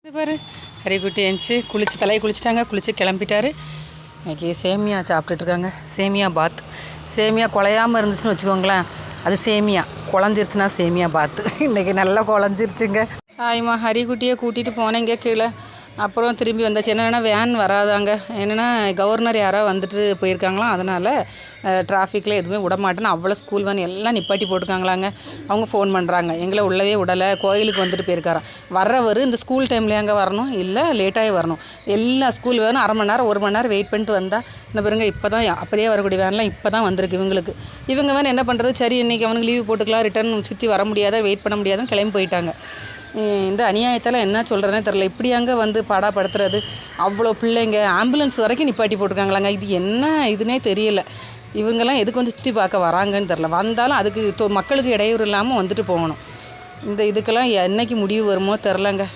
இது பாரு ஹரிக்குட்டி எழுந்துச்சி குளிச்சு தலையை குளிச்சுட்டாங்க, குளிச்சு கிளம்பிட்டாரு. இன்றைக்கி சேமியா சாப்பிட்டுட்ருக்காங்க. சேமியா பாத். சேமியா குழையாமல் இருந்துச்சுன்னு வச்சுக்கோங்களேன், அது சேமியா. குழஞ்சிருச்சுன்னா சேமியா பாத்து. இன்றைக்கி நல்லா குழஞ்சிருச்சுங்க. ஆயிம்மா ஹரிக்குட்டியை கூட்டிகிட்டு போனேங்க கீழே. அப்புறம் திரும்பி வந்தாச்சு. என்னென்னா வேன் வராதாங்க. என்னென்னா கவர்னர் யாரோ வந்துட்டு போயிருக்காங்களாம். அதனால் டிராஃபிக்கில் எதுவுமே விடமாட்டேன்னு அவ்வளோ ஸ்கூல் வேன் எல்லாம் நிப்பாட்டி போட்டிருக்காங்களாங்க. அவங்க ஃபோன் பண்ணுறாங்க, எங்களை உள்ளவே விடலை, கோயிலுக்கு வந்துட்டு போயிருக்காராம். வர்றவர் இந்த ஸ்கூல் டைமில் எங்கே வரணும், இல்லை லேட்டாகி வரணும். எல்லா ஸ்கூல் வேணும் அரை மணி நேரம் 1 மணி நேரம் வெயிட் பண்ணிட்டு வந்தால் இந்த பாருங்க இப்போ தான் அப்படியே வரக்கூடிய வேன்லாம் இப்போ தான் வந்திருக்கு இவங்களுக்கு. இவங்க வேணும் என்ன பண்ணுறது, சரி இன்றைக்கி அவனுக்கு லீவு போட்டுக்கலாம், ரிட்டர்ன் சுற்றி வர முடியாத, வெயிட் பண்ண முடியாதுன்னு கிளம்பி போயிட்டாங்க. இந்த அநியாயத்தெல்லாம் என்ன சொல்கிறதுனே தெரில. இப்படி அங்கே வந்து பாடாப்படுத்துறது. அவ்வளோ பிள்ளைங்க ஆம்புலன்ஸ் வரைக்கும் நிப்பாட்டி போட்டிருக்காங்களாங்க. இது என்ன இதுனே தெரியல. இவங்கெல்லாம் எதுக்கு வந்து சுற்றி பார்க்க வராங்கன்னு தெரில. வந்தாலும் அதுக்கு மக்களுக்கு இடையூறு இல்லாமல் வந்துட்டு போகணும். இந்த இதுக்கெல்லாம் என்றைக்கு முடிவு வருமோ தெரிலங்க.